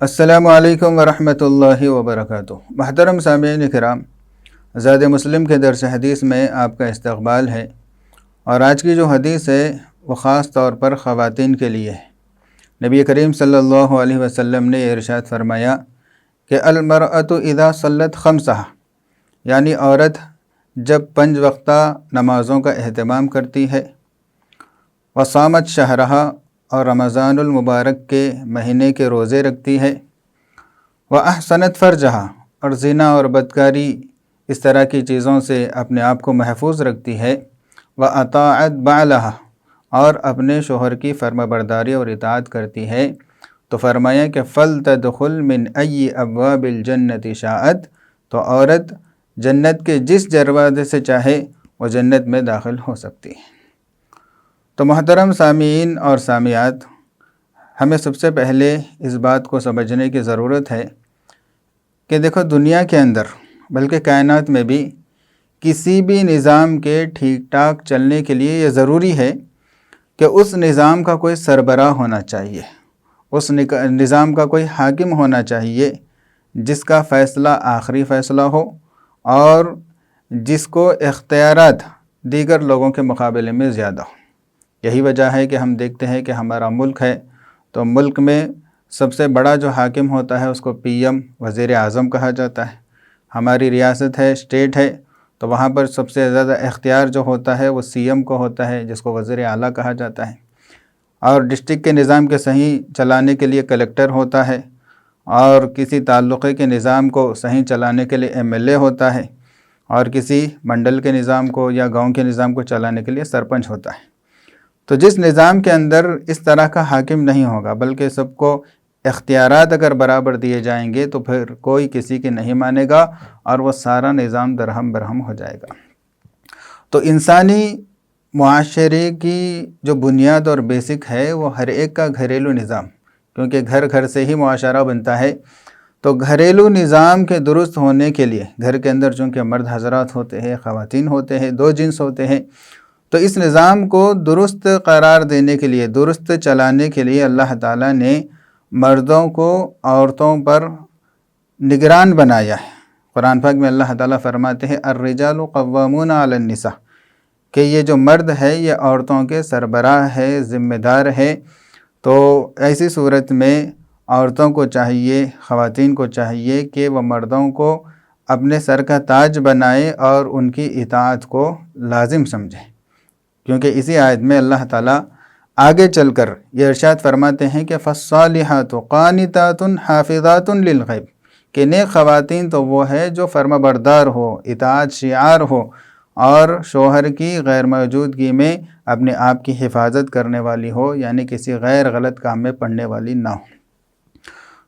السلام علیکم ورحمۃ اللہ وبرکاتہ۔ محترم سامعین کرام، زاد مسلم کے درس حدیث میں آپ کا استقبال ہے، اور آج کی جو حدیث ہے وہ خاص طور پر خواتین کے لیے ہے۔ نبی کریم صلی اللہ علیہ وسلم نے ارشاد فرمایا کہ المرأۃ اذا صلت خمسہا، یعنی عورت جب 5 وقتہ نمازوں کا اہتمام کرتی ہے، وصامت شہرہا، اور رمضان المبارک کے مہینے کے روزے رکھتی ہے، وَأَحْسَنَتْ فَرْجَهَا، اور زنا اور بدکاری اس طرح کی چیزوں سے اپنے آپ کو محفوظ رکھتی ہے، وَأَطَاعَتْ بَعْلَهَا، اور اپنے شوہر کی فرما برداری اور اطاعت کرتی ہے، تو فرمایا کہ فَلْتَدْخُلْ مِنْ أَيِّ أَبْوَابِ الْجَنَّةِ شَاءَتْ، تو عورت جنت کے جس دروازے سے چاہے وہ جنت میں داخل ہو سکتی ہے۔ تو محترم سامعین اور سامعات، ہمیں سب سے پہلے اس بات کو سمجھنے کی ضرورت ہے کہ دیکھو، دنیا کے اندر بلکہ کائنات میں بھی کسی بھی نظام کے ٹھیک ٹھاک چلنے کے لیے یہ ضروری ہے کہ اس نظام کا کوئی سربراہ ہونا چاہیے، اس نظام کا کوئی حاکم ہونا چاہیے جس کا فیصلہ آخری فیصلہ ہو، اور جس کو اختیارات دیگر لوگوں کے مقابلے میں زیادہ ہو۔ یہی وجہ ہے کہ ہم دیکھتے ہیں کہ ہمارا ملک ہے تو ملک میں سب سے بڑا جو حاکم ہوتا ہے اس کو پی ایم، وزیر اعظم کہا جاتا ہے۔ ہماری ریاست ہے، اسٹیٹ ہے، تو وہاں پر سب سے زیادہ اختیار جو ہوتا ہے وہ سی ایم کو ہوتا ہے، جس کو وزیر اعلیٰ کہا جاتا ہے۔ اور ڈسٹرکٹ کے نظام کے صحیح چلانے کے لیے کلیکٹر ہوتا ہے، اور کسی تعلقے کے نظام کو صحیح چلانے کے لیے ایم ایل اے ہوتا ہے، اور کسی منڈل کے نظام کو یا گاؤں کے نظام کو چلانے کے لیے سرپنچ ہوتا ہے۔ تو جس نظام کے اندر اس طرح کا حاکم نہیں ہوگا، بلکہ سب کو اختیارات اگر برابر دیے جائیں گے، تو پھر کوئی کسی کی نہیں مانے گا اور وہ سارا نظام درہم برہم ہو جائے گا۔ تو انسانی معاشرے کی جو بنیاد اور بیسک ہے وہ ہر ایک کا گھریلو نظام، کیونکہ گھر گھر سے ہی معاشرہ بنتا ہے۔ تو گھریلو نظام کے درست ہونے کے لیے گھر کے اندر چونکہ مرد حضرات ہوتے ہیں، خواتین ہوتے ہیں، 2 جنس ہوتے ہیں، تو اس نظام کو درست قرار دینے کے لیے، درست چلانے کے لیے اللہ تعالیٰ نے مردوں کو عورتوں پر نگران بنایا ہے۔ قرآن پاک میں اللہ تعالیٰ فرماتے ہیں الرجال قوامون علی النساء، کہ یہ جو مرد ہے یہ عورتوں کے سربراہ ہے، ذمہ دار ہے۔ تو ایسی صورت میں عورتوں کو چاہیے، خواتین کو چاہیے کہ وہ مردوں کو اپنے سر کا تاج بنائے اور ان کی اطاعت کو لازم سمجھے، کیونکہ اسی آیت میں اللہ تعالیٰ آگے چل کر یہ ارشاد فرماتے ہیں کہ فَالصَّالِحَاتُ قَانِتَاتٌ حَافِظَاتٌ لِلْغَیْبِ، کہ نیک خواتین تو وہ ہے جو فرما بردار ہو، اطاعت شعار ہو، اور شوہر کی غیر موجودگی میں اپنے آپ کی حفاظت کرنے والی ہو، یعنی کسی غیر غلط کام میں پڑنے والی نہ ہو۔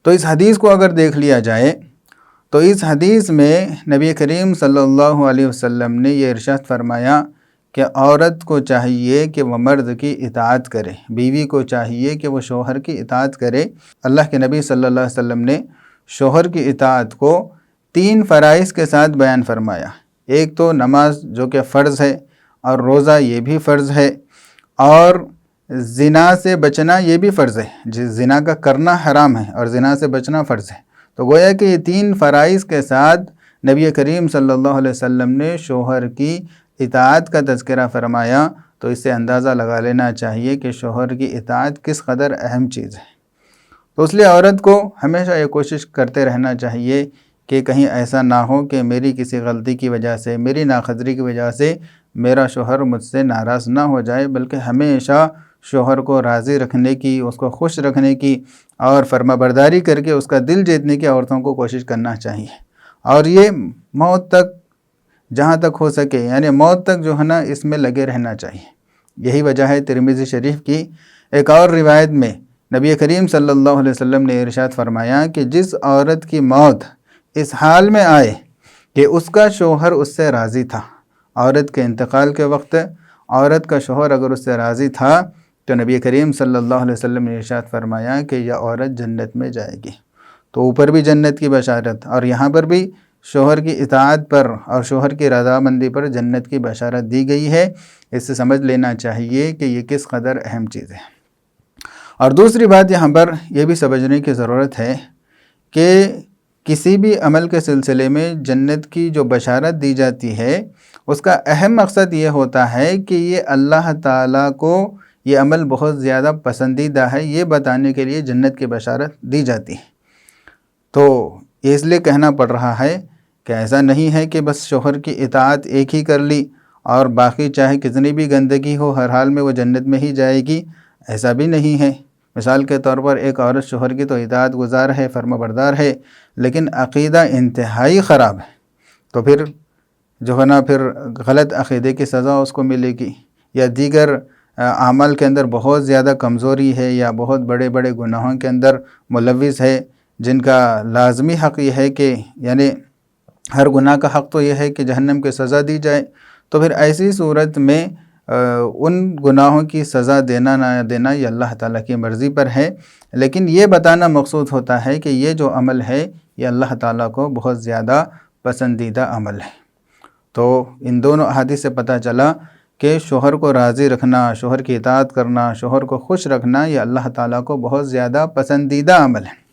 تو اس حدیث کو اگر دیکھ لیا جائے تو اس حدیث میں نبی کریم صلی اللہ علیہ وسلم نے یہ ارشاد فرمایا کہ عورت کو چاہیے کہ وہ مرد کی اطاعت کرے، بیوی کو چاہیے کہ وہ شوہر کی اطاعت کرے۔ اللہ کے نبی صلی اللہ علیہ وسلم نے شوہر کی اطاعت کو 3 فرائض کے ساتھ بیان فرمایا۔ ایک تو نماز جو کہ فرض ہے، اور روزہ یہ بھی فرض ہے، اور زنا سے بچنا یہ بھی فرض ہے۔ زنا کا کرنا حرام ہے اور زنا سے بچنا فرض ہے۔ تو گویا کہ یہ 3 فرائض کے ساتھ نبی کریم صلی اللہ علیہ وسلم نے شوہر کی اطاعت کا تذکرہ فرمایا، تو اس سے اندازہ لگا لینا چاہیے کہ شوہر کی اطاعت کس قدر اہم چیز ہے۔ تو اس لیے عورت کو ہمیشہ یہ کوشش کرتے رہنا چاہیے کہ کہیں ایسا نہ ہو کہ میری کسی غلطی کی وجہ سے، میری ناقدری کی وجہ سے میرا شوہر مجھ سے ناراض نہ ہو جائے، بلکہ ہمیشہ شوہر کو راضی رکھنے کی، اس کو خوش رکھنے کی اور فرما برداری کر کے اس کا دل جیتنے کی عورتوں کو کوشش کرنا چاہیے، اور یہ موت تک، جہاں تک ہو سکے، یعنی موت تک جو ہے نا، اس میں لگے رہنا چاہیے۔ یہی وجہ ہے ترمذی شریف کی ایک اور روایت میں نبی کریم صلی اللہ علیہ وسلم نے ارشاد فرمایا کہ جس عورت کی موت اس حال میں آئے کہ اس کا شوہر اس سے راضی تھا، عورت کے انتقال کے وقت عورت کا شوہر اگر اس سے راضی تھا، تو نبی کریم صلی اللہ علیہ وسلم نے ارشاد فرمایا کہ یہ عورت جنت میں جائے گی۔ تو اوپر بھی جنت کی بشارت، اور یہاں پر بھی شوہر کی اطاعت پر اور شوہر کی رضامندی پر جنت کی بشارت دی گئی ہے۔ اس سے سمجھ لینا چاہیے کہ یہ کس قدر اہم چیز ہے۔ اور دوسری بات یہاں پر یہ بھی سمجھنے کی ضرورت ہے کہ کسی بھی عمل کے سلسلے میں جنت کی جو بشارت دی جاتی ہے اس کا اہم مقصد یہ ہوتا ہے کہ یہ اللہ تعالیٰ کو یہ عمل بہت زیادہ پسندیدہ ہے، یہ بتانے کے لیے جنت کی بشارت دی جاتی ہے۔ تو اس لیے کہنا پڑ رہا ہے کہ ایسا نہیں ہے کہ بس شوہر کی اطاعت ایک ہی کر لی اور باقی چاہے کتنی بھی گندگی ہو ہر حال میں وہ جنت میں ہی جائے گی، ایسا بھی نہیں ہے۔ مثال کے طور پر ایک عورت شوہر کی تو اطاعت گزار ہے، فرما بردار ہے، لیکن عقیدہ انتہائی خراب ہے، تو پھر جو ہے نا پھر غلط عقیدے کی سزا اس کو ملے گی، یا دیگر اعمال کے اندر بہت زیادہ کمزوری ہے یا بہت بڑے بڑے گناہوں کے اندر ملوث ہے، جن کا لازمی حق یہ ہے کہ یعنی ہر گناہ کا حق تو یہ ہے کہ جہنم کی سزا دی جائے، تو پھر ایسی صورت میں ان گناہوں کی سزا دینا نہ دینا یہ اللہ تعالیٰ کی مرضی پر ہے، لیکن یہ بتانا مقصود ہوتا ہے کہ یہ جو عمل ہے یہ اللہ تعالیٰ کو بہت زیادہ پسندیدہ عمل ہے۔ تو ان دونوں احادیث سے پتہ چلا کہ شوہر کو راضی رکھنا، شوہر کی اطاعت کرنا، شوہر کو خوش رکھنا یہ اللہ تعالیٰ کو بہت زیادہ پسندیدہ عمل ہے۔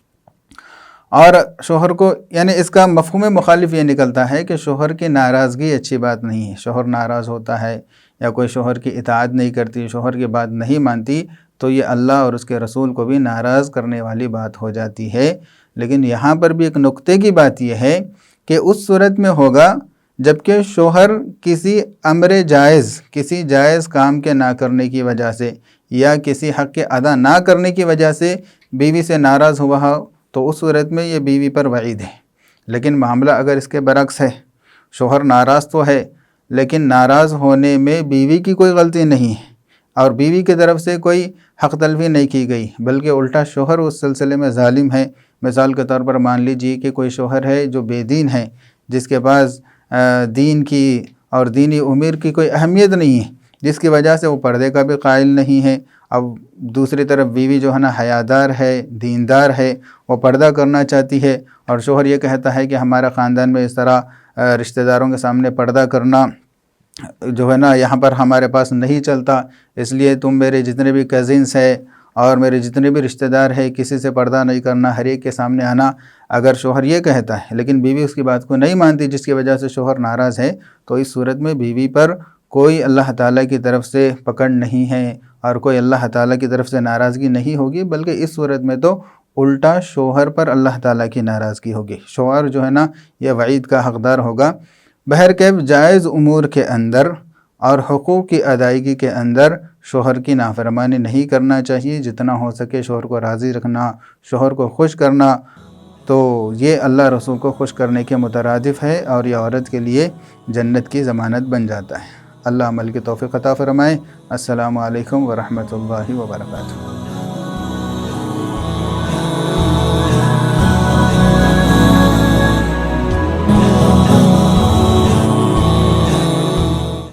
اور شوہر کو یعنی اس کا مفہوم مخالف یہ نکلتا ہے کہ شوہر کی ناراضگی اچھی بات نہیں ہے، شوہر ناراض ہوتا ہے یا کوئی شوہر کی اطاعت نہیں کرتی، شوہر کی بات نہیں مانتی، تو یہ اللہ اور اس کے رسول کو بھی ناراض کرنے والی بات ہو جاتی ہے۔ لیکن یہاں پر بھی ایک نقطے کی بات یہ ہے کہ اس صورت میں ہوگا جبکہ شوہر کسی امر جائز، کسی جائز کام کے نہ کرنے کی وجہ سے یا کسی حق کے ادا نہ کرنے کی وجہ سے بیوی سے ناراض ہوا ہو، تو اس صورت میں یہ بیوی پر وعید ہے۔ لیکن معاملہ اگر اس کے برعکس ہے، شوہر ناراض تو ہے لیکن ناراض ہونے میں بیوی کی کوئی غلطی نہیں ہے اور بیوی کی طرف سے کوئی حق تلفی نہیں کی گئی، بلکہ الٹا شوہر اس سلسلے میں ظالم ہے۔ مثال کے طور پر مان لیجیے کہ کوئی شوہر ہے جو بے دین ہے، جس کے پاس دین کی اور دینی امور کی کوئی اہمیت نہیں ہے، جس کی وجہ سے وہ پردے کا بھی قائل نہیں ہے۔ اب دوسری طرف بیوی جو ہے نا حیادار ہے، دیندار ہے، وہ پردہ کرنا چاہتی ہے، اور شوہر یہ کہتا ہے کہ ہمارا خاندان میں اس طرح رشتہ داروں کے سامنے پردہ کرنا جو ہے نا یہاں پر ہمارے پاس نہیں چلتا، اس لیے تم میرے جتنے بھی کزنس ہیں اور میرے جتنے بھی رشتہ دار ہیں کسی سے پردہ نہیں کرنا، ہر ایک کے سامنے آنا۔ اگر شوہر یہ کہتا ہے لیکن بیوی اس کی بات کو نہیں مانتی، جس کی وجہ سے شوہر ناراض ہے، تو اس صورت میں بیوی پر کوئی اللہ تعالیٰ کی طرف سے پکڑ نہیں ہے اور کوئی اللہ تعالیٰ کی طرف سے ناراضگی نہیں ہوگی، بلکہ اس صورت میں تو الٹا شوہر پر اللہ تعالیٰ کی ناراضگی ہوگی۔ شوہر جو ہے نا یہ وعید کا حقدار ہوگا۔ بہرکیف جائز امور کے اندر اور حقوق کی ادائیگی کے اندر شوہر کی نافرمانی نہیں کرنا چاہیے، جتنا ہو سکے شوہر کو راضی رکھنا، شوہر کو خوش کرنا، تو یہ اللہ رسول کو خوش کرنے کے مترادف ہے اور یہ عورت کے لیے جنت کی ضمانت بن جاتا ہے۔ اللہ عمل کی توفیق عطا فرمائے۔ السلام علیکم ورحمۃ اللہ وبرکاتہ۔